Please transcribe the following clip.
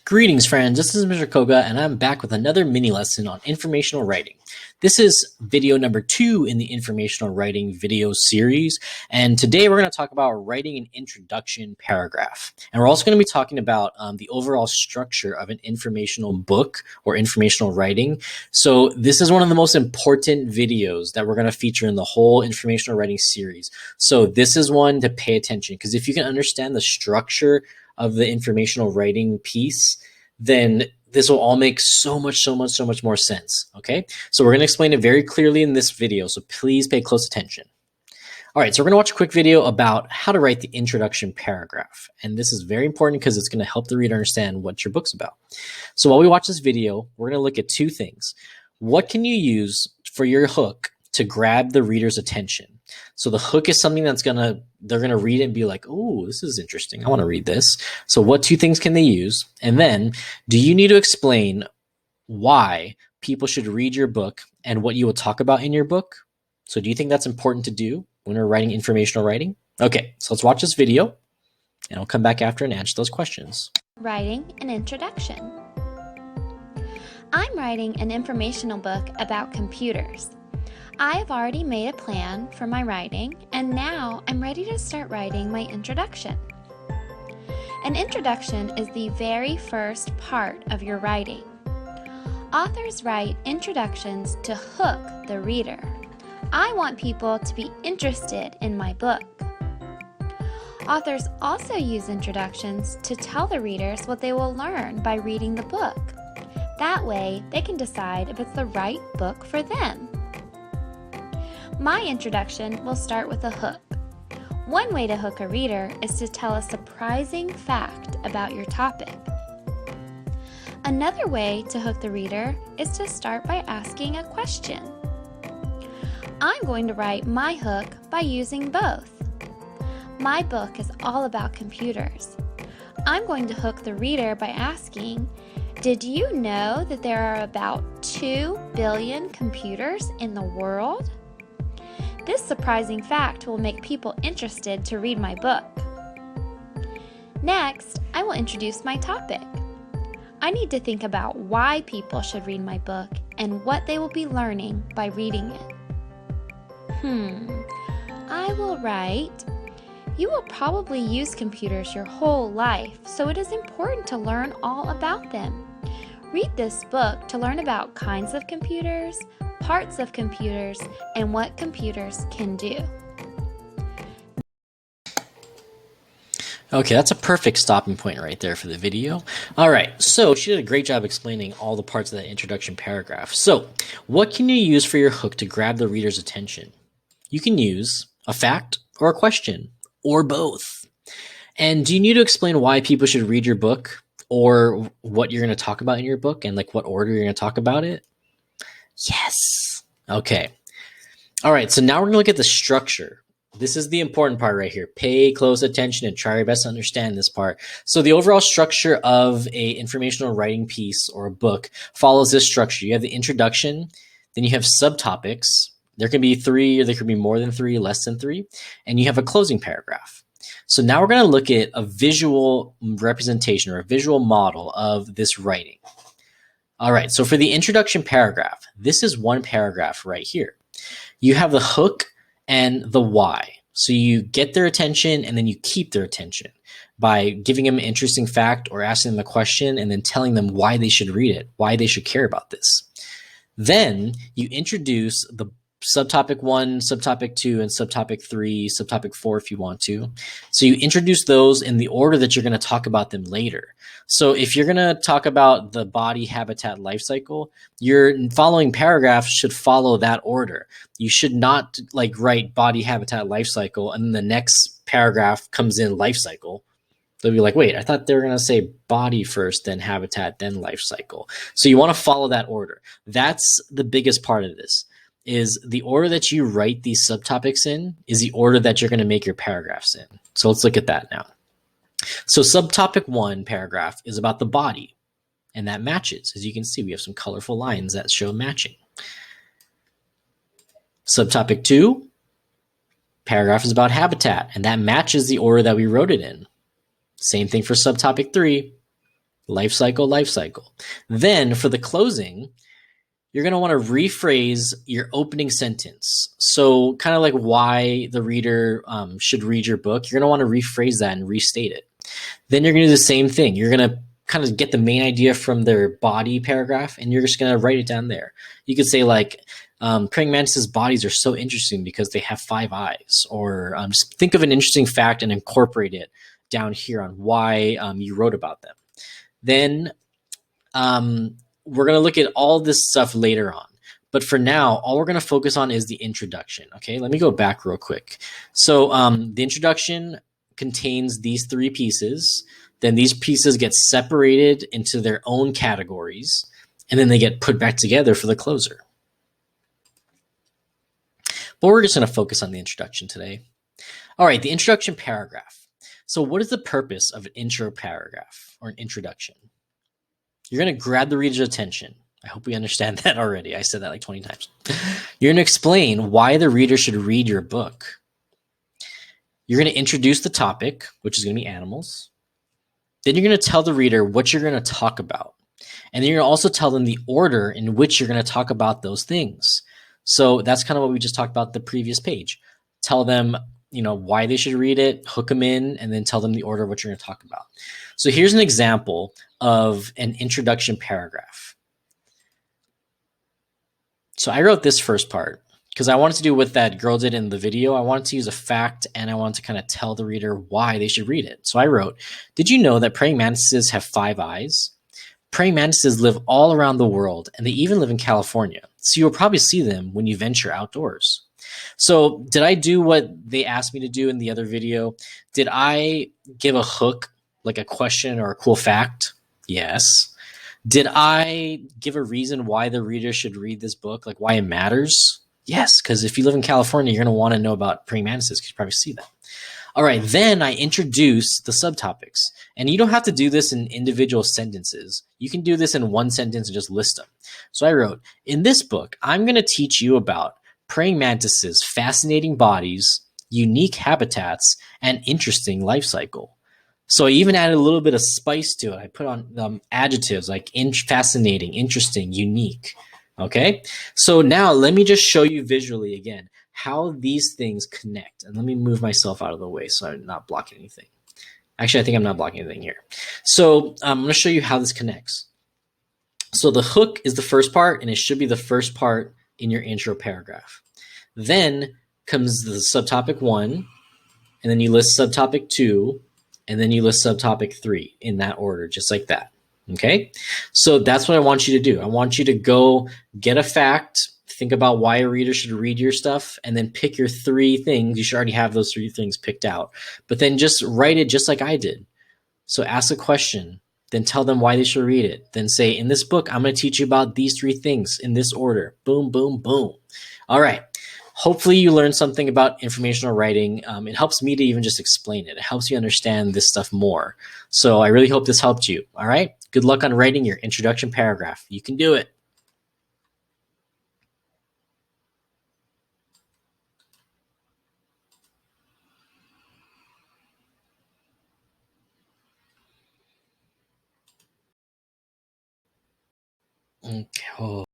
Greetings, friends. This is Mr. Koga, and I'm back with another mini lesson on informational writing. This is video number 2 in the informational writing video series, and today we're going to talk about writing an introduction paragraph. And we're also going to be talking about the overall structure of an informational book or informational writing. So this is one of the most important videos that we're going to feature in the whole informational writing series. So this is one to pay attention, because if you can understand the structure of the informational writing piece, then this will all make so much more sense. Okay, so we're going to explain it very clearly in this video, so please pay close attention. All right, so we're going to watch a quick video about how to write the introduction paragraph, and this is very important because it's going to help the reader understand what your book's about. So while we watch this video, we're going to look at two things. What can you use for your hook to grab the reader's attention? So the hook is something they're gonna read it and be like, oh, this is interesting, I want to read this. So what two things can they use? And then, do you need to explain why people should read your book and what you will talk about in your book? So do you think that's important to do when we're writing informational writing? Okay, so let's watch this video and I'll come back after and answer those questions. Writing an introduction. I'm writing an informational book about computers. I have already made a plan for my writing, and now I'm ready to start writing my introduction. An introduction is the very first part of your writing. Authors write introductions to hook the reader. I want people to be interested in my book. Authors also use introductions to tell the readers what they will learn by reading the book. That way, they can decide if it's the right book for them. My introduction will start with a hook. One way to hook a reader is to tell a surprising fact about your topic. Another way to hook the reader is to start by asking a question. I'm going to write my hook by using both. My book is all about computers. I'm going to hook the reader by asking, did you know that there are about 2 billion computers in the world? This surprising fact will make people interested to read my book. Next, I will introduce my topic. I need to think about why people should read my book and what they will be learning by reading it. I will write, you will probably use computers your whole life, so it is important to learn all about them. Read this book to learn about kinds of computers, parts of computers, and what computers can do. Okay, that's a perfect stopping point right there for the video. All right, so she did a great job explaining all the parts of that introduction paragraph. So what can you use for your hook to grab the reader's attention? You can use a fact or a question, or both. And do you need to explain why people should read your book, or what you're going to talk about in your book, and like what order you're going to talk about it? Yes. Okay. All right. So now we're going to look at the structure. This is the important part right here. Pay close attention and try your best to understand this part. So the overall structure of a informational writing piece or a book follows this structure. You have the introduction, then you have subtopics. There can be 3, or there could be more than 3, less than 3, and you have a closing paragraph. So now we're going to look at a visual representation or a visual model of this writing. All right, so for the introduction paragraph, this is one paragraph right here. You have the hook and the why. So you get their attention and then you keep their attention by giving them an interesting fact or asking them a question and then telling them why they should read it, why they should care about this. Then you introduce the subtopic 1, subtopic 2, and subtopic 3, subtopic 4 if you want to. So you introduce those in the order that you're going to talk about them later. So if you're going to talk about the body habitat life cycle, your following paragraph should follow that order. You should not like write body habitat life cycle and then the next paragraph comes in life cycle. They'll be like, wait, I thought they were going to say body first, then habitat, then life cycle. So you want to follow that order. That's the biggest part of this. Is the order that you write these subtopics in is the order that you're going to make your paragraphs in. So let's look at that now. So subtopic 1 paragraph is about the body, and that matches. As you can see, we have some colorful lines that show matching. Subtopic 2 paragraph is about habitat, and that matches the order that we wrote it in. Same thing for subtopic 3. Life cycle, life cycle. Then for the closing, you're going to want to rephrase your opening sentence. So, kind of like why the reader should read your book, you're going to want to rephrase that and restate it. Then you're going to do the same thing. You're going to kind of get the main idea from their body paragraph, and you're just going to write it down there. You could say, like, praying mantises' bodies are so interesting because they have 5 eyes. Or just think of an interesting fact and incorporate it down here on why you wrote about them. Then we're going to look at all this stuff later on. But for now, all we're going to focus on is the introduction. Okay, let me go back real quick. So the introduction contains these 3 pieces. Then these pieces get separated into their own categories, and then they get put back together for the closer. But we're just going to focus on the introduction today. All right, the introduction paragraph. So what is the purpose of an intro paragraph or an introduction? You're going to grab the reader's attention. I hope we understand that already. I said that like 20 times. You're going to explain why the reader should read your book. You're going to introduce the topic, which is going to be animals. Then you're going to tell the reader what you're going to talk about. And then you're going to also tell them the order in which you're going to talk about those things. So that's kind of what we just talked about the previous page. Tell them, why they should read it, hook them in, and then tell them the order of what you're going to talk about. So here's an example of an introduction paragraph. So I wrote this first part because I wanted to do what that girl did in the video. I wanted to use a fact, and I wanted to kind of tell the reader why they should read it. So I wrote, did you know that praying mantises have 5 eyes? Praying mantises live all around the world, and they even live in California. So you'll probably see them when you venture outdoors. So did I do what they asked me to do in the other video? Did I give a hook, like a question or a cool fact? Yes. Did I give a reason why the reader should read this book, like why it matters? Yes, because if you live in California, you're going to want to know about praying mantises because you probably see them. All right, then I introduce the subtopics. And you don't have to do this in individual sentences. You can do this in one sentence and just list them. So I wrote, in this book, I'm going to teach you about praying mantises' fascinating bodies, unique habitats, and interesting life cycle. So I even added a little bit of spice to it. I put on adjectives like fascinating, interesting, unique. Okay, so now let me just show you visually again how these things connect. And let me move myself out of the way so I'm not blocking anything. Actually, I think I'm not blocking anything here. So I'm going to show you how this connects. So the hook is the first part, and it should be the first part in your intro paragraph. Then comes the subtopic 1, and then you list subtopic 2, and then you list subtopic 3 in that order, just like that. Okay? So that's what I want you to do. I want you to go get a fact, think about why a reader should read your stuff, and then pick your 3 things. You should already have those 3 things picked out. But then just write it just like I did. So ask a question, then tell them why they should read it. Then say, in this book, I'm going to teach you about these 3 things in this order. Boom, boom, boom. All right. Hopefully you learned something about informational writing. It helps me to even just explain it. It helps you understand this stuff more. So I really hope this helped you. All right. Good luck on writing your introduction paragraph. You can do it. Okay.